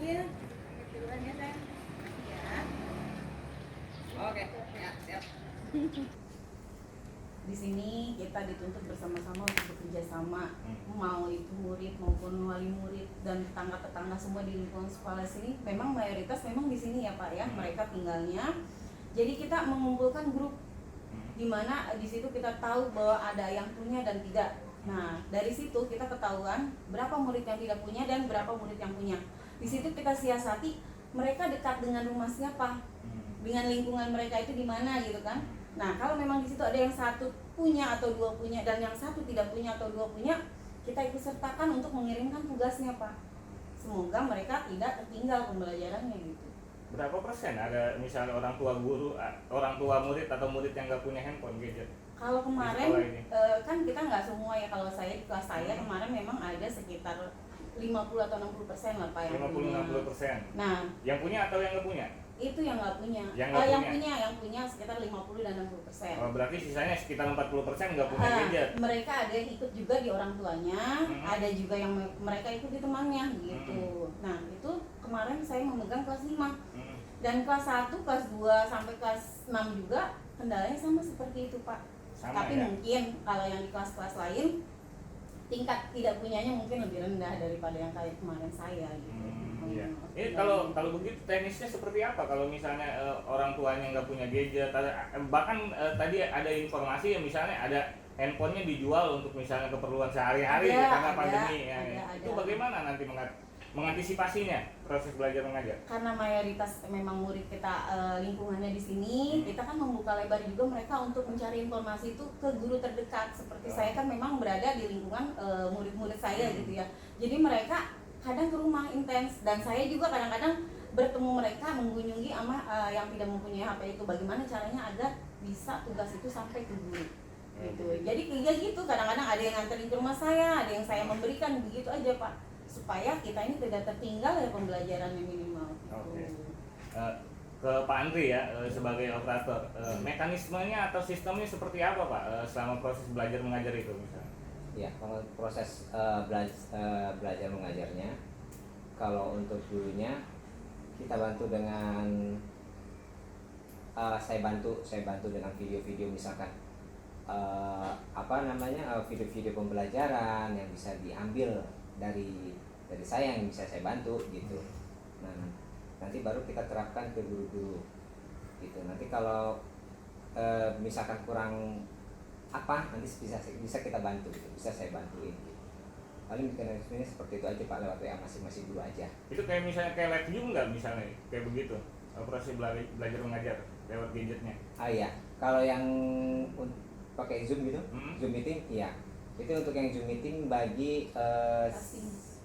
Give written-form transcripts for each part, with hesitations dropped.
Iya. Duluan ya, Sayang. Ya. Oke, ya, siap. Di sini kita dituntut bersama-sama untuk bekerja sama, mau itu murid maupun wali murid dan tetangga-tetangga semua di lingkungan sekolah sini. Memang mayoritas memang di sini ya Pak ya, mereka tinggalnya. Jadi kita mengumpulkan grup di mana di situ kita tahu bahwa ada yang punya dan tidak. Nah, dari situ kita ketahuan berapa murid yang tidak punya dan berapa murid yang punya. Di situ kita siasati mereka dekat dengan rumah siapa, dengan lingkungan mereka itu di mana gitu kan. Nah, kalau memang di situ ada yang satu punya atau dua punya dan yang satu tidak punya atau dua punya, kita ikut sertakan untuk mengirimkan tugasnya Pak. Semoga mereka tidak tertinggal pembelajarannya gitu. Berapa persen ada misalnya orang tua guru, orang tua murid atau murid yang nggak punya handphone gadget? Kalau kemarin kan kita nggak semua ya, kalau saya di kelas saya kemarin memang ada sekitar 50 atau 60% lah Pak yang 50-60%. Nah, yang punya atau yang nggak punya? Itu yang nggak punya. Yang punya sekitar 50 dan 60%. Oh, berarti sisanya sekitar 40% nggak punya gadget. Mereka ada yang ikut juga di orang tuanya, ada juga yang mereka ikut di temannya gitu. Nah, itu kemarin saya memegang kelas 5. Dan kelas 1, kelas 2 sampai kelas 6 juga kendalanya sama seperti itu Pak. Sama, tapi ya? Mungkin kalau yang di kelas-kelas lain tingkat tidak punyanya mungkin lebih rendah daripada yang kayak kemarin saya gitu. Iya. Ini kalau begitu teknisnya seperti apa kalau misalnya orang tuanya nggak punya gadget, bahkan tadi ada informasi yang misalnya ada handphonenya dijual untuk misalnya keperluan sehari-hari karena pandemi. Itu bagaimana nanti mengantisipasinya proses belajar mengajar? Karena mayoritas memang murid kita lingkungannya di sini, kita kan membuka lebar juga mereka untuk mencari informasi itu ke guru terdekat. Seperti saya kan memang berada di lingkungan murid-murid saya gitu ya. Jadi mereka kadang ke rumah intens dan saya juga kadang-kadang bertemu mereka mengunjungi sama yang tidak mempunyai HP itu, bagaimana caranya agar bisa tugas itu sampai ke guru gitu. Jadi ya gitu, kadang-kadang ada yang nganterin ke rumah saya, ada yang saya memberikan, begitu aja Pak, supaya kita ini tidak tertinggal ya pembelajaran yang minimal. Oke. Ke Pak Andri ya, sebagai operator, mekanismenya atau sistemnya seperti apa Pak selama proses belajar mengajar itu misalnya? Ya, kalau proses belajar mengajarnya, kalau untuk gurunya kita bantu dengan saya bantu dengan video-video misalkan video-video pembelajaran yang bisa diambil dari saya yang bisa saya bantu gitu. Nah, nanti baru kita terapkan ke guru-guru gitu. Nanti kalau misalkan kurang nanti bisa kita bantu gitu, bisa saya bantuin gitu. Paling mekanismenya seperti itu aja Pak, lewat WA masing-masing dulu aja. Itu kayak misalnya kayak live Zoom nggak misalnya kayak begitu proses belajar mengajar lewat gadgetnya? Iya, kalau yang pakai Zoom gitu, Zoom meeting, iya. Itu untuk yang Zoom meeting bagi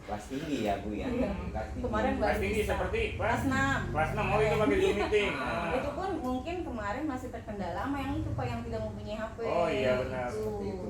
kelas tinggi ya Bu ya. Kemarin kelas tinggi seperti kelas 6. Kelas 6 itu pakai Zoom meeting. Itu pun mungkin kemarin masih terkendala sama yang itu Pak, yang tidak mempunyai HP. Oh iya benar seperti itu.